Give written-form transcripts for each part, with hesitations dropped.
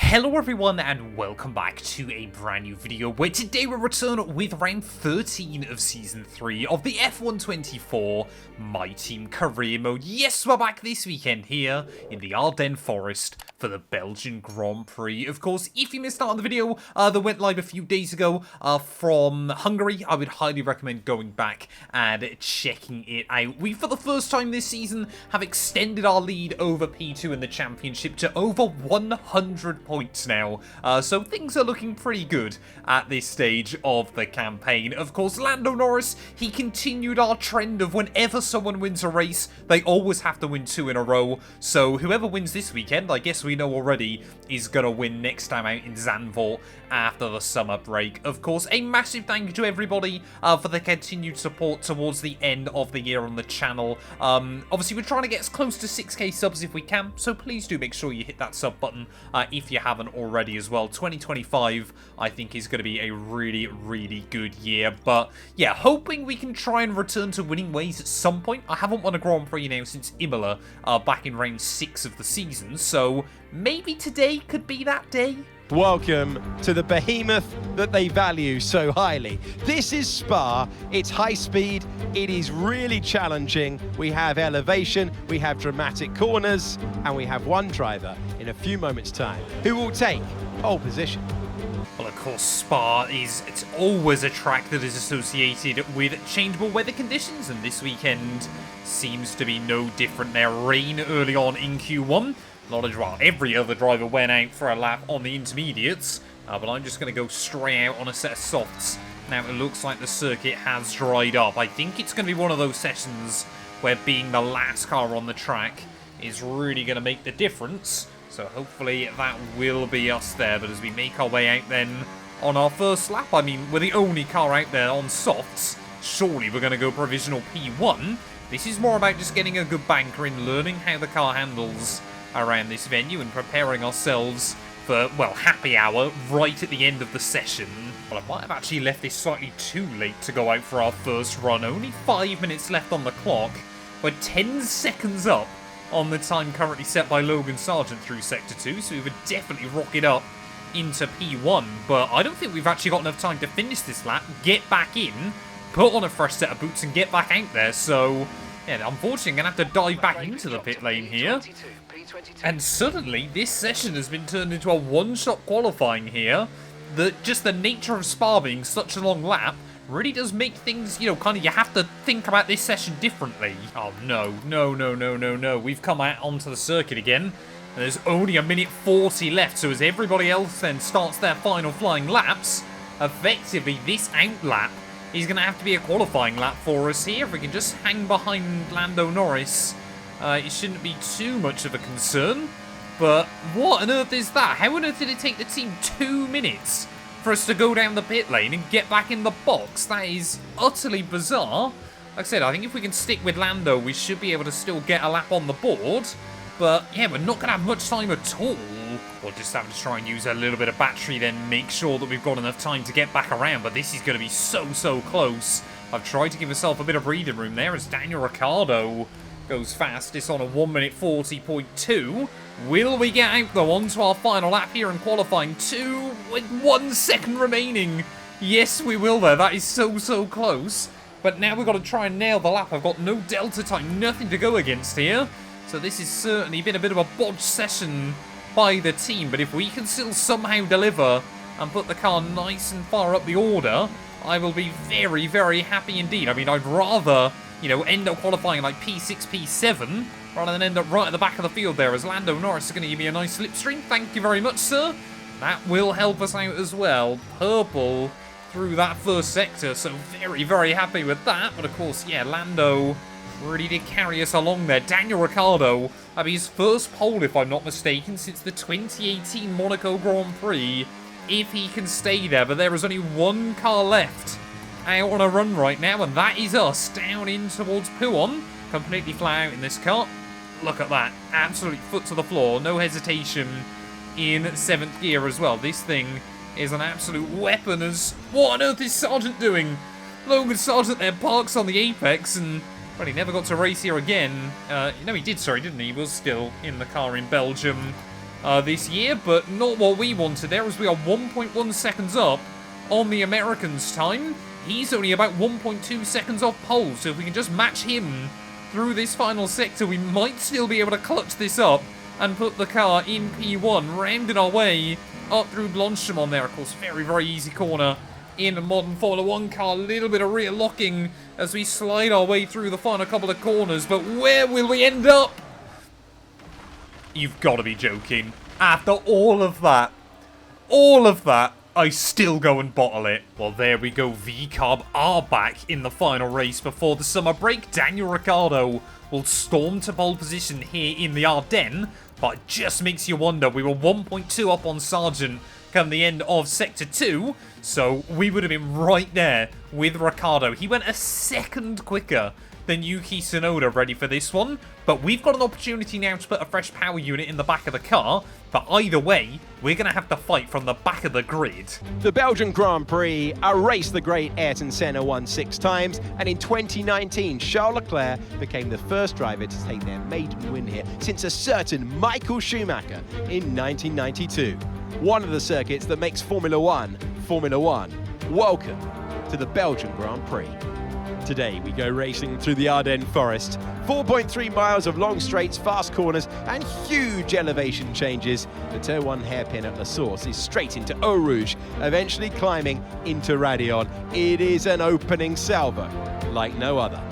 Hello everyone and welcome back to a brand new video where today we'll return with round 13 of season 3 of the F124 My Team career mode. Yes, we're back this weekend here in the Ardennes Forest for the Belgian Grand Prix. Of course, if you missed out on the video that went live a few days ago from Hungary, I would highly recommend going back and checking it out. We, for the first time this season, have extended our lead over P2 in the championship to over 100 points now. So things are looking pretty good at this stage of the campaign. Of course, Lando Norris, he continued our trend of whenever someone wins a race, they always have to win 2 in a row. So whoever wins this weekend, I guess we know already, is going to win next time out in Zandvoort after the summer break. Of course, a massive thank you to everybody for the continued support towards the end of the year on the channel. Obviously, we're trying to get as close to 6k subs if we can, so please do make sure you hit that sub button if you haven't already as well. 2025, I think, is going to be a really, really good year. But yeah, hoping we can try and return to winning ways at some point. I haven't won a Grand Prix now since Imola back in round 6 of the season, so maybe today could be that day. Welcome to the behemoth that they value so highly. This is Spa. It's high speed. It is really challenging. We have elevation, we have dramatic corners, and we have one driver in a few moments' time who will take pole position. Well, of course, Spa it's always a track that is associated with changeable weather conditions, and this weekend seems to be no different. There, rain early on in Q1. Every other driver went out for a lap on the intermediates, but I'm just going to go straight out on a set of softs. Now, it looks like the circuit has dried up. I think it's going to be one of those sessions where being the last car on the track is really going to make the difference. So hopefully that will be us there. But as we make our way out then on our first lap, I mean, we're the only car out there on softs. Surely we're going to go provisional P1. This is more about just getting a good banker in, learning how the car handles around this venue and preparing ourselves for, well, happy hour right at the end of the session. Well, I might have actually left this slightly too late to go out for our first run. Only 5 minutes left on the clock. We're 10 seconds up on the time currently set by Logan Sargent through Sector 2, so we would definitely rocket up into P1. But I don't think we've actually got enough time to finish this lap, get back in, put on a fresh set of boots and get back out there. So, yeah, unfortunately, I'm going to have to dive back into the pit lane here. And suddenly, this session has been turned into a one-shot qualifying here. Just the nature of Spa being such a long lap really does make things, you know, you have to think about this session differently. Oh, no. We've come out onto the circuit again. And there's only 1:40 left, so as everybody else then starts their final flying laps, effectively, this out lap is going to have to be a qualifying lap for us here. If we can just hang behind Lando Norris, it shouldn't be too much of a concern. But what on earth is that? How on earth did it take the team 2 minutes for us to go down the pit lane and get back in the box? That is utterly bizarre. Like I said, I think if we can stick with Lando, we should be able to still get a lap on the board. But yeah, we're not going to have much time at all. We'll just have to try and use a little bit of battery, then make sure that we've got enough time to get back around. But this is going to be so close. I've tried to give myself a bit of breathing room there as Daniel Ricciardo goes fastest on a 1:40.2. Will we get out though onto our final lap here in qualifying 2 with 1 second remaining? Yes, we will there. That is so close. But now we've got to try and nail the lap. I've got no delta time, nothing to go against here. So this has certainly been a bit of a bodged session by the team. But if we can still somehow deliver and put the car nice and far up the order, I will be very happy indeed. I mean, I'd rather, you know, end up qualifying like P6, P7, rather than end up right at the back of the field there, as Lando Norris is going to give me a nice slipstream. Thank you very much, sir. That will help us out as well. Purple through that first sector, so very happy with that. But of course, yeah, Lando really did carry us along there. Daniel Ricciardo, his first pole, if I'm not mistaken, since the 2018 Monaco Grand Prix, if he can stay there. But there is only one car left out on a run right now, and that is us down in towards Pouhon. Completely flat out in this car. Look at that. Absolute foot to the floor. No hesitation in 7th gear as well. This thing is an absolute weapon. As what on earth is Sargent doing? Logan Sargent there parks on the apex, and well, he never got to race here again. No, he did, sorry, didn't he? He was still in the car in Belgium. this year, but not what we wanted there, as we are 1.1 seconds up on the Americans' time. He's only about 1.2 seconds off pole, so if we can just match him through this final sector, we might still be able to clutch this up and put the car in P1, rounding our way up through Blanchemont there. Of course, very, very easy corner in a modern Formula 1 car. A little bit of rear locking as we slide our way through the final couple of corners, but where will we end up? You've got to be joking. After all of that, I still go and bottle it. Well, there we go. V-Carb are back in the final race before the summer break. Daniel Ricciardo will storm to pole position here in the Ardennes, but it just makes you wonder. We were 1.2 up on Sargent come the end of Sector 2, so we would have been right there with Ricciardo. He went a second quicker than Yuki Tsunoda ready for this one, but we've got an opportunity now to put a fresh power unit in the back of the car, but either way, we're going to have to fight from the back of the grid. The Belgian Grand Prix, a race the great Ayrton Senna won 6 times, and in 2019, Charles Leclerc became the first driver to take their maiden win here since a certain Michael Schumacher in 1992. One of the circuits that makes Formula 1, Formula 1. Welcome to the Belgian Grand Prix. Today we go racing through the Ardennes forest. 4.3 miles of long straights, fast corners and huge elevation changes. The Turn 1 hairpin at La Source is straight into Eau Rouge, eventually climbing into Raidillon. It is an opening salvo like no other.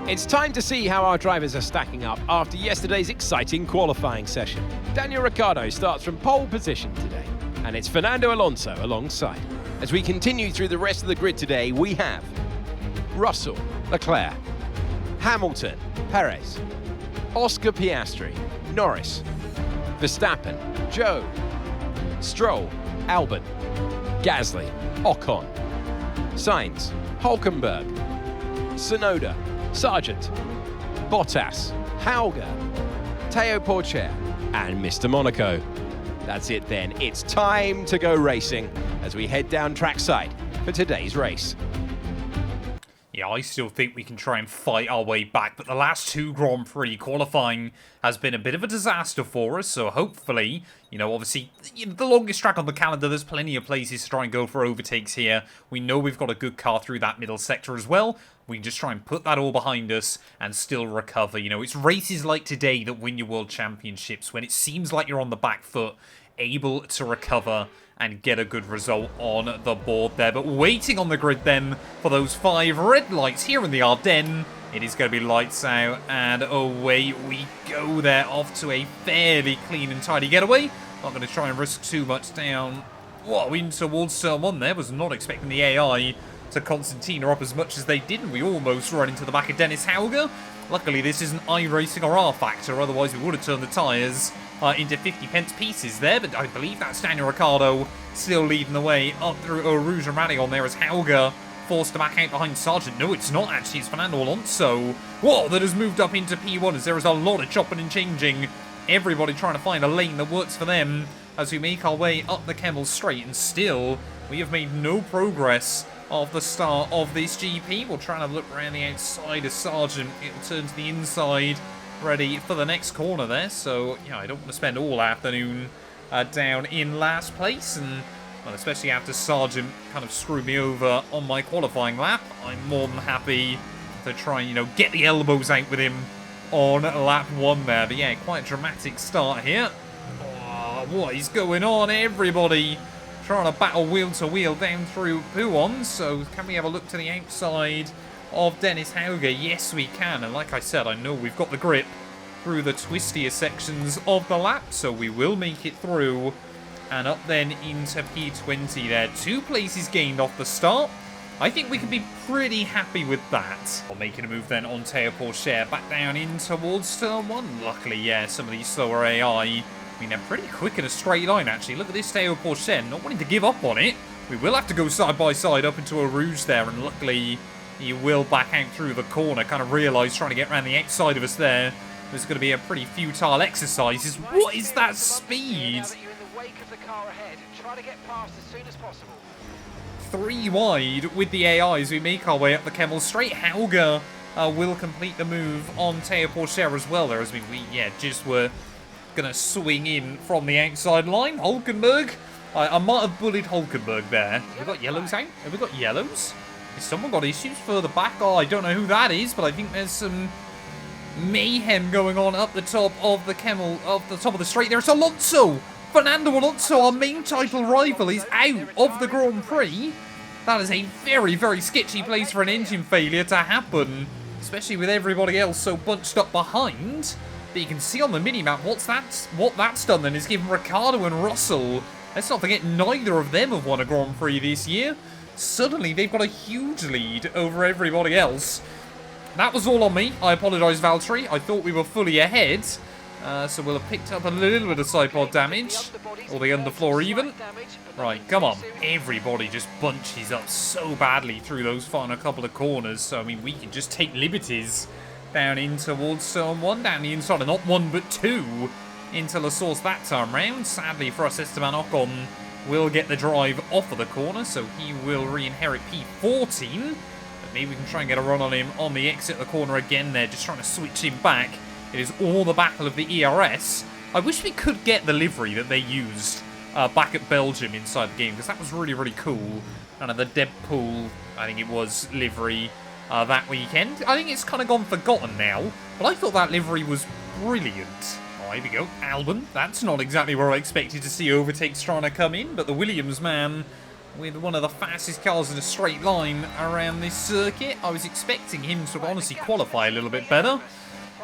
It's time to see how our drivers are stacking up after yesterday's exciting qualifying session. Daniel Ricciardo starts from pole position today, and it's Fernando Alonso alongside. As we continue through the rest of the grid today, we have Russell, Leclerc, Hamilton, Perez, Oscar Piastri, Norris, Verstappen, Zhou, Stroll, Albon, Gasly, Ocon, Sainz, Hulkenberg, Tsunoda, Sargent, Bottas, Hauger, Teo Porcher, and Mr. Monaco. That's it then, it's time to go racing as we head down trackside for today's race. Yeah, I still think we can try and fight our way back, but the last 2 Grand Prix qualifying has been a bit of a disaster for us, so hopefully, you know, obviously, the longest track on the calendar, there's plenty of places to try and go for overtakes here. We know we've got a good car through that middle sector as well. We can just try and put that all behind us and still recover. You know, it's races like today that win your World Championships, when it seems like you're on the back foot, able to recover and get a good result on the board there. But waiting on the grid then for those 5 red lights here in the Ardennes. It is going to be lights out and away we go there, off to a fairly clean and tidy getaway. Not going to try and risk too much down. Whoa, in towards turn 1 there. Was not expecting the AI to Constantina up as much as they did, and we almost run into the back of Dennis Hauger. Luckily this isn't iRacing or R-Factor, otherwise we would have turned the tyres into 50 pence pieces there, but I believe that's Daniel Ricciardo still leading the way up through Eau Rouge and Raidillon there as Hauger forced to back out behind Sargent. No, it's not actually, it's Fernando Alonso. Whoa, that has moved up into P1 as there is a lot of chopping and changing. Everybody trying to find a lane that works for them as we make our way up the Kemmel Straight, and still we have made no progress of the start of this GP. We'll try and look around the outside of Sargent. It'll turn to the inside, ready for the next corner there. So, yeah, I don't want to spend all afternoon down in last place, and well, especially after Sargent kind of screwed me over on my qualifying lap. I'm more than happy to try and, you know, get the elbows out with him on lap 1 there. But yeah, quite a dramatic start here. Oh, what is going on? Everybody trying to battle wheel to wheel down through Pouhon. So can we have a look to the outside of Dennis Hauger? Yes, we can. And like I said, I know we've got the grip through the twistier sections of the lap, so we will make it through and up then into P20 there. 2 places gained off the start. I think we can be pretty happy with that. Well, making a move then on Teo Porcher back down in towards turn 1. Luckily, yeah, some of these slower AI, I mean, they're pretty quick in a straight line, actually. Look at this Teo Porcher, not wanting to give up on it. We will have to go side by side up into a Rouge there, and luckily he will back out through the corner. Kind of realised trying to get around the outside of us there was going to be a pretty futile exercise. What is that speed? 3 wide with the AI as we make our way up the Kemmel Straight. Hauger will complete the move on Teo Porcher as well there, as we just were going to swing in from the outside line. Hulkenberg. I might have bullied Hulkenberg there. Have we got yellows out? Have we got yellows? Has someone got issues further back? Oh, I don't know who that is, but I think there's some mayhem going on up the top of the top of the straight. There's Alonso. Fernando Alonso, our main title rival, is out of the Grand Prix. That is a very, very sketchy place for an engine failure to happen, especially with everybody else so bunched up behind. But you can see on the minimap what that's done then is given Ricciardo and Russell. Let's not forget neither of them have won a Grand Prix this year. Suddenly they've got a huge lead over everybody else. That was all on me. I apologise, Valtteri. I thought we were fully ahead. So we'll have picked up a little bit of side pod damage. Or the underfloor even. Right, come on. Everybody just bunches up so badly through those final couple of corners. So, I mean, we can just take liberties down in towards turn 1. Down the inside, and not 1 but 2 into La Source that time round. Sadly for us, Esteban Ocon will get the drive off of the corner. So he will re-inherit P14. But maybe we can try and get a run on him on the exit of the corner again there. Just trying to switch him back. It is all the battle of the ERS. I wish we could get the livery that they used back at Belgium inside the game, because that was really, really cool. Kind of the Deadpool, I think it was, livery that weekend. I think it's kind of gone forgotten now, but I thought that livery was brilliant. Oh, here we go. Albon. That's not exactly where I expected to see overtakes trying to come in, but the Williams man with one of the fastest cars in a straight line around this circuit. I was expecting him to honestly qualify a little bit better.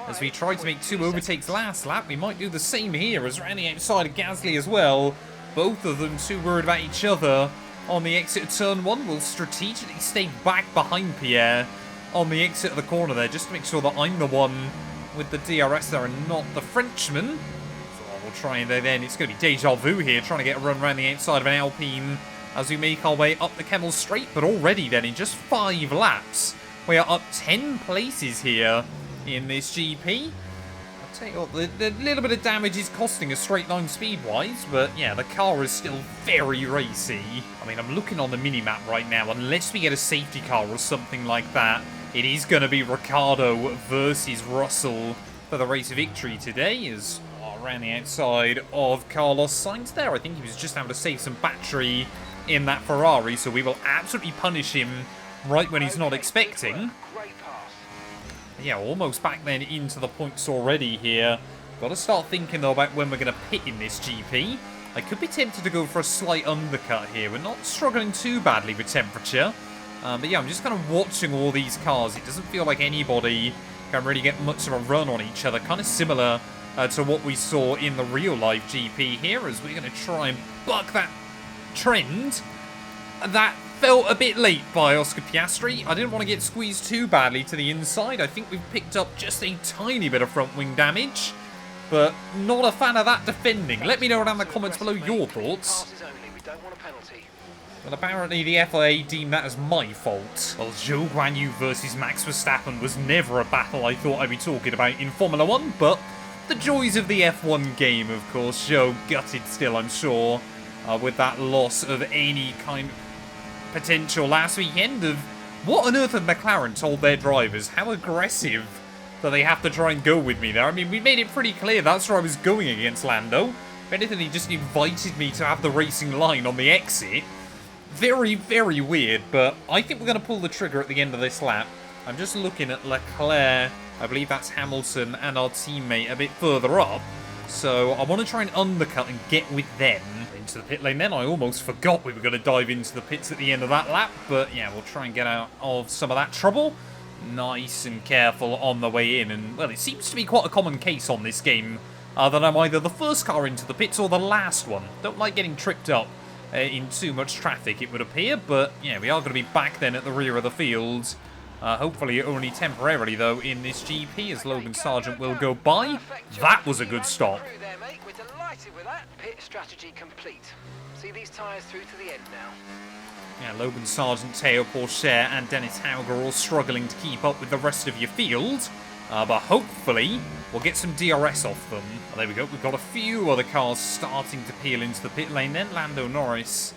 As we tried to make 2 overtakes last lap, we might do the same here as around the outside of Gasly as well. Both of them too worried about each other on the exit of turn 1. Will strategically stay back behind Pierre on the exit of the corner there, just to make sure that I'm the one with the DRS there and not the Frenchman. So we'll try and then it's going to be deja vu here, trying to get a run around the outside of an Alpine as we make our way up the Kemmel Straight. But already then, in just 5 laps, we are up 10 places here in this GP. I'll tell you what, the little bit of damage is costing us straight line speed-wise, but yeah, the car is still very racy. I mean, I'm looking on the mini-map right now. Unless we get a safety car or something like that, it is going to be Ricciardo versus Russell for the race victory today, as around the outside of Carlos Sainz there. I think he was just able to save some battery in that Ferrari, so we will absolutely punish him right when he's not expecting. Yeah, almost back then into the points already here. Got to start thinking, though, about when we're going to pit in this GP. I could be tempted to go for a slight undercut here. We're not struggling too badly with temperature. But yeah, I'm just kind of watching all these cars. It doesn't feel like anybody can really get much of a run on each other. Kind of similar to what we saw in the real-life GP here, as we're going to try and buck that trend. That felt a bit late by Oscar Piastri. I didn't want to get squeezed too badly to the inside. I think we've picked up just a tiny bit of front wing damage, but not a fan of that defending. Let me know down in the comments below your thoughts. But apparently the FIA deemed that as my fault. Well, Zhou Guanyu versus Max Verstappen was never a battle I thought I'd be talking about in Formula 1, but the joys of the F1 game, of course. Zhou gutted still, I'm sure, with that loss of any kind of potential last weekend of what on earth have McLaren told their drivers? How aggressive that they have to try and go with me there. I mean, we made it pretty clear that's where I was going against Lando. If anything, he just invited me to have the racing line on the exit. Very, very weird, but I think we're going to pull the trigger at the end of this lap. I'm just looking at Leclerc. I believe that's Hamilton and our teammate a bit further up. So I want to try and undercut and get with them into the pit lane then. I almost forgot we were going to dive into the pits at the end of that lap. But yeah, we'll try and get out of some of that trouble. Nice and careful on the way in. And well, it seems to be quite a common case on this game that I'm either the first car into the pits or the last one. Don't like getting tripped up in too much traffic, it would appear. But yeah, we are going to be back then at the rear of the field. Hopefully only temporarily, though, in this GP, as Logan Sargent will go by. That was a good stop. We're delighted with that. Pit strategy complete. See these tyres through to the end now. Yeah, Logan Sargent, Teo Pourchaire and Dennis Hauger all struggling to keep up with the rest of your field. But hopefully we'll get some DRS off them. Well, there we go. We've got a few other cars starting to peel into the pit lane then. Lando Norris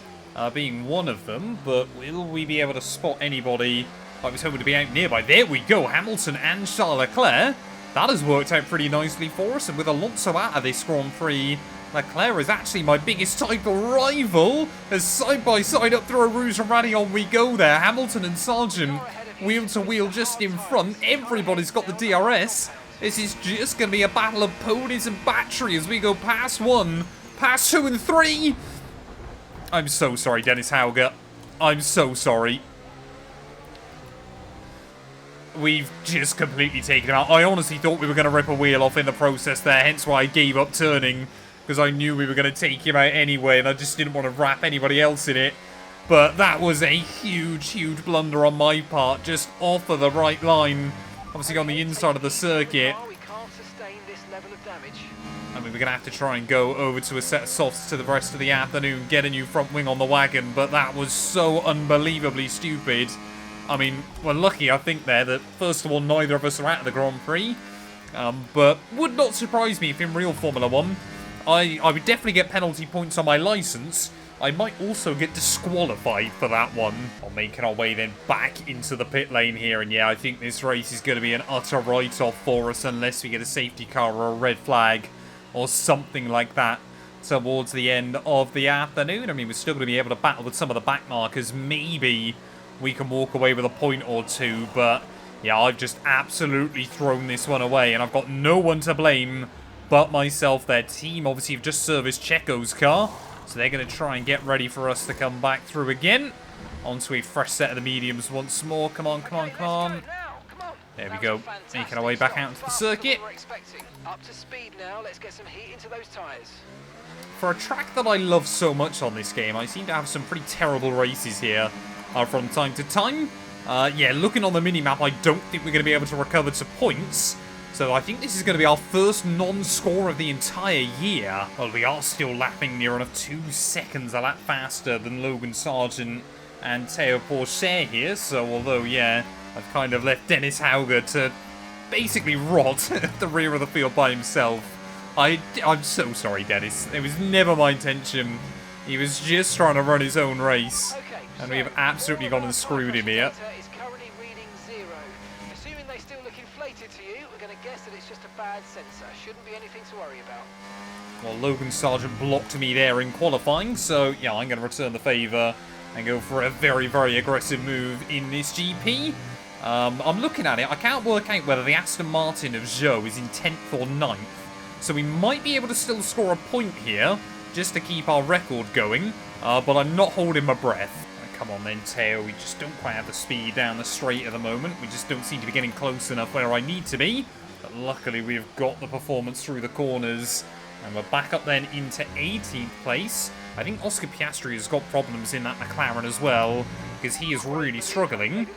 being one of them. But will we be able to spot anybody I was hoping to be out nearby? There we go. Hamilton and Charles Leclerc that has worked out pretty nicely for us. And with Alonso out of this Grand Prix, Leclerc is actually my biggest title rival. As side by side up through a Rouge and Rally on we go there. Hamilton and Sargent wheel to wheel just in front. Everybody's got the DRS. This is just going to be a battle of ponies and battery as we go past 1, past 2 and 3. I'm so sorry, Dennis Hauger. I'm so sorry. We've just completely taken him out. I honestly thought we were going to rip a wheel off in the process there, hence why I gave up turning, because I knew we were going to take him out anyway, and I just didn't want to wrap anybody else in it. But that was a huge, huge blunder on my part, just off of the right line. Obviously on the inside of the circuit. We can't sustain this level of damage. I mean, we're going to have to try and go over to a set of softs to the rest of the afternoon, get a new front wing on the wagon, but that was so unbelievably stupid. I mean, we're lucky, I think, there, that first of all, neither of us are out of the Grand Prix. But would not surprise me if in real Formula 1, I would definitely get penalty points on my licence. I might also get disqualified for that one. We're making our way then back into the pit lane here. And yeah, I think this race is going to be an utter write-off for us unless we get a safety car or a red flag or something like that towards the end of the afternoon. I mean, we're still going to be able to battle with some of the back markers. Maybe we can walk away with a point or two. But yeah, I've just absolutely thrown this one away. And I've got no one to blame but myself. Their team obviously have just serviced Checo's car. So they're going to try and get ready for us to come back through again. Onto a fresh set of the mediums once more. Come on, come on, come on. There we go. Making our way back out into the circuit. Up to speed now. Let's get some heat into those tyres. For a track that I love so much on this game, I seem to have some pretty terrible races here from time to time. Yeah, looking on the minimap, I don't think we're going to be able to recover to points. So I think this is going to be our first non-score of the entire year. Well, we are still lapping near enough 2 seconds a lap faster than Logan Sargent and Theo Pourchaire here. So although, yeah, I've kind of left Dennis Hauger to basically rot at the rear of the field by himself. I'm so sorry, Dennis. It was never my intention. He was just trying to run his own race. And we have absolutely gone and screwed him here. Sensor. Shouldn't be anything to worry about. Well, Logan Sargent blocked me there in qualifying, so yeah, I'm going to return the favour and go for a very, very aggressive move in this GP. I'm looking at it. I can't work out whether the Aston Martin of Zhou is in 10th or 9th, so we might be able to still score a point here just to keep our record going, but I'm not holding my breath. Come on then, Theo. We just don't quite have the speed down the straight at the moment. We just don't seem to be getting close enough where I need to be. But luckily, we've got the performance through the corners. And we're back up then into 18th place. I think Oscar Piastri has got problems in that McLaren as well, because he is really struggling.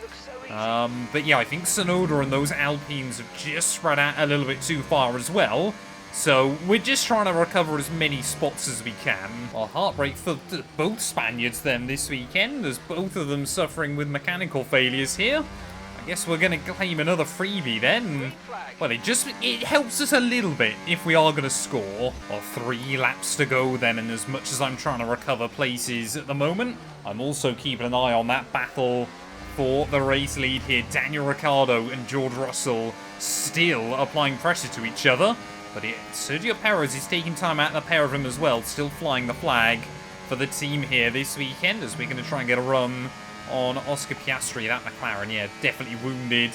But yeah, I think Tsunoda and those Alpines have just spread out a little bit too far as well. So we're just trying to recover as many spots as we can. Well, heartbreak for both Spaniards then this weekend, as both of them suffering with mechanical failures here. I guess we're going to claim another freebie then. Well, it helps us a little bit if we are going to score. Well, 3 laps to go then, and as much as I'm trying to recover places at the moment, I'm also keeping an eye on that battle for the race lead here. Daniel Ricciardo and George Russell still applying pressure to each other. But Sergio Perez is taking time out of the pair of them as well, still flying the flag for the team here this weekend, as we're going to try and get a run on Oscar Piastri. That McLaren, yeah, definitely wounded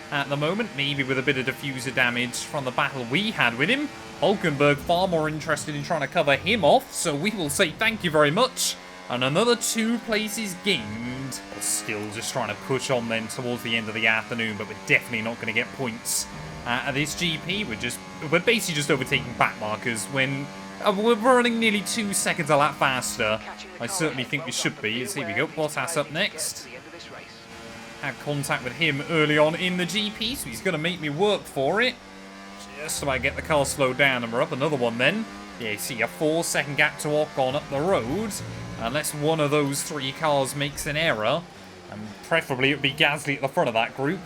at the moment, maybe with a bit of diffuser damage from the battle we had with him. Hulkenberg far more interested in trying to cover him off, so we will say thank you very much. And another 2 places gained. We're still just trying to push on then towards the end of the afternoon, but we're definitely not going to get points at this GP. We're basically just overtaking back markers when we're running nearly 2 seconds a lap faster. I certainly think we should be. As here we go, Bottas up next. Had contact with him early on in the GP, so he's going to make me work for it. Just about get the car slowed down, and we're up another one then. Yeah, you see a 4-second gap to Ocon up the road. Unless one of those 3 cars makes an error, and preferably it would be Gasly at the front of that group.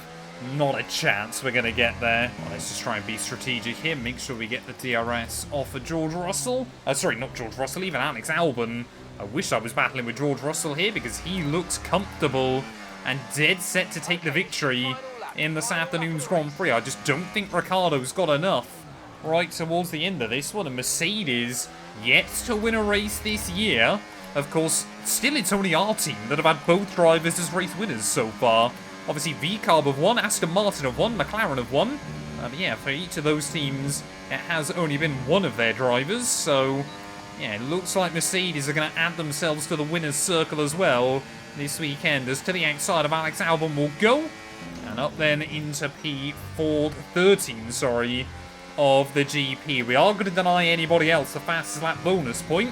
Not a chance we're going to get there. Well, let's just try and be strategic here. Make sure we get the DRS off of George Russell. Sorry, not George Russell, even Alex Albon. I wish I was battling with George Russell here because he looks comfortable and dead set to take the victory in this afternoon's Grand Prix. I just don't think Ricciardo's got enough right towards the end of this one. And Mercedes yet to win a race this year. Of course, still it's only our team that have had both drivers as race winners so far. Obviously, VCarb have won, Aston Martin have won, McLaren have won. But yeah, for each of those teams, it has only been one of their drivers. So, yeah, it looks like Mercedes are going to add themselves to the winner's circle as well this weekend. As to the outside of Alex Albon will go. And up then into P13, of the GP. We are going to deny anybody else the fastest lap bonus point.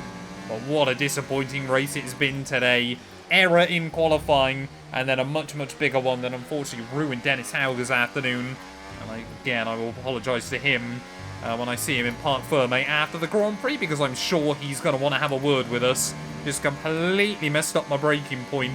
But what a disappointing race it's been today. Error in qualifying, and then a much, much bigger one that unfortunately ruined Dennis Hauger's afternoon. And again, I will apologise to him when I see him in Parc Ferme after the Grand Prix, because I'm sure he's going to want to have a word with us. Just completely messed up my braking point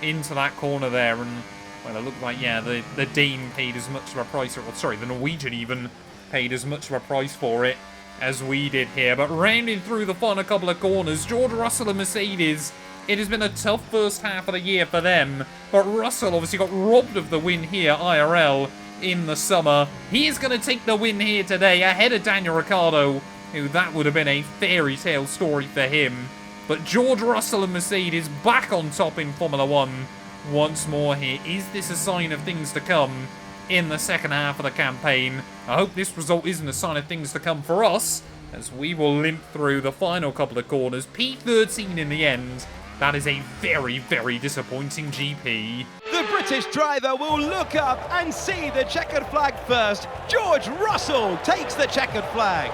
into that corner there, and well, it looked like, yeah, the Dane paid as much of a price, or sorry, the Norwegian even paid as much of a price for it as we did here. But rounding through the final couple of corners, George Russell and Mercedes, it has been a tough first half of the year for them, but Russell obviously got robbed of the win here, IRL, in the summer. He is going to take the win here today, ahead of Daniel Ricciardo, who that would have been a fairy tale story for him. But George Russell and Mercedes back on top in Formula 1 once more here. Is this a sign of things to come in the second half of the campaign? I hope this result isn't a sign of things to come for us, as we will limp through the final couple of corners. P13 in the end. That is a very, very disappointing GP. The British driver will look up and see the checkered flag first. George Russell takes the checkered flag.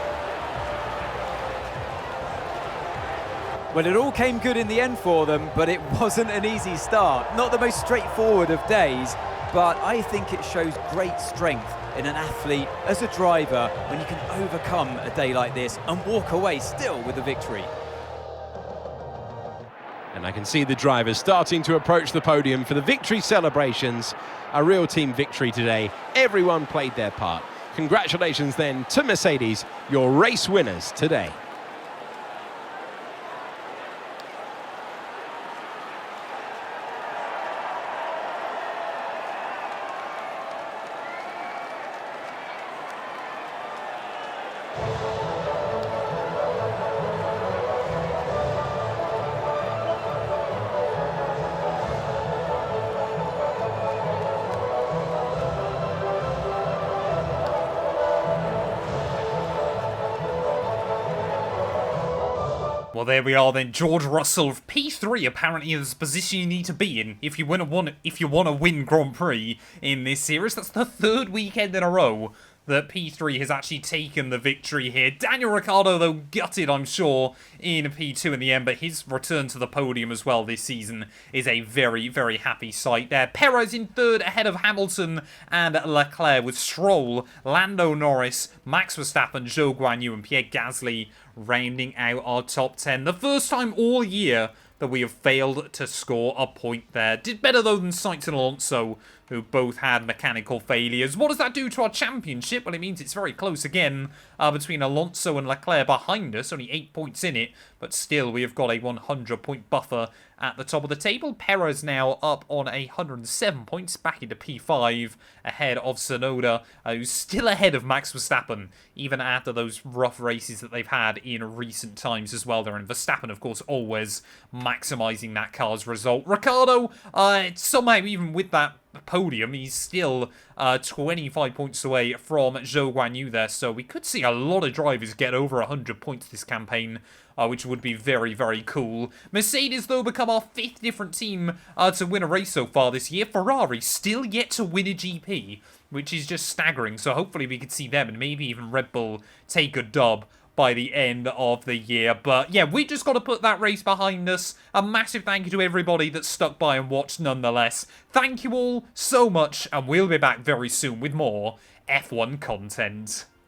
Well, it all came good in the end for them, but it wasn't an easy start. Not the most straightforward of days, but I think it shows great strength in an athlete as a driver when you can overcome a day like this and walk away still with a victory. And I can see the drivers starting to approach the podium for the victory celebrations. A real team victory today. Everyone played their part. Congratulations then to Mercedes, your race winners today. Well, there we are then. George Russell, P3 apparently is the position you need to be in if you want to win Grand Prix in this series. That's the third weekend in a row that P3 has actually taken the victory here. Daniel Ricciardo, though, gutted, I'm sure, in P2 in the end, but his return to the podium as well this season is a very, very happy sight there. Perez in third, ahead of Hamilton and Leclerc, with Stroll, Lando Norris, Max Verstappen, Zhou Guanyu and Pierre Gasly rounding out our top 10. The first time all year that we have failed to score a point there. Did better, though, than Sainz and Alonso, who both had mechanical failures. What does that do to our championship? Well, it means it's very close again between Alonso and Leclerc behind us. Only 8 points in it, but still we have got a 100-point buffer at the top of the table. Perez now up on 107 points, back into P5, ahead of Tsunoda, who's still ahead of Max Verstappen, even after those rough races that they've had in recent times as well there. And Verstappen, of course, always maximising that car's result. Ricciardo, somehow, even with that podium, he's still 25 points away from Zhou Guanyu there, so we could see a lot of drivers get over 100 points this campaign, which would be very, very cool. Mercedes, though, become our 5th different team to win a race so far this year. Ferrari still yet to win a GP, which is just staggering, so hopefully we could see them and maybe even Red Bull take a dub by the end of the year. But yeah, we just got to put that race behind us. A massive thank you to everybody that stuck by and watched nonetheless. Thank you all so much, and we'll be back very soon with more F1 content.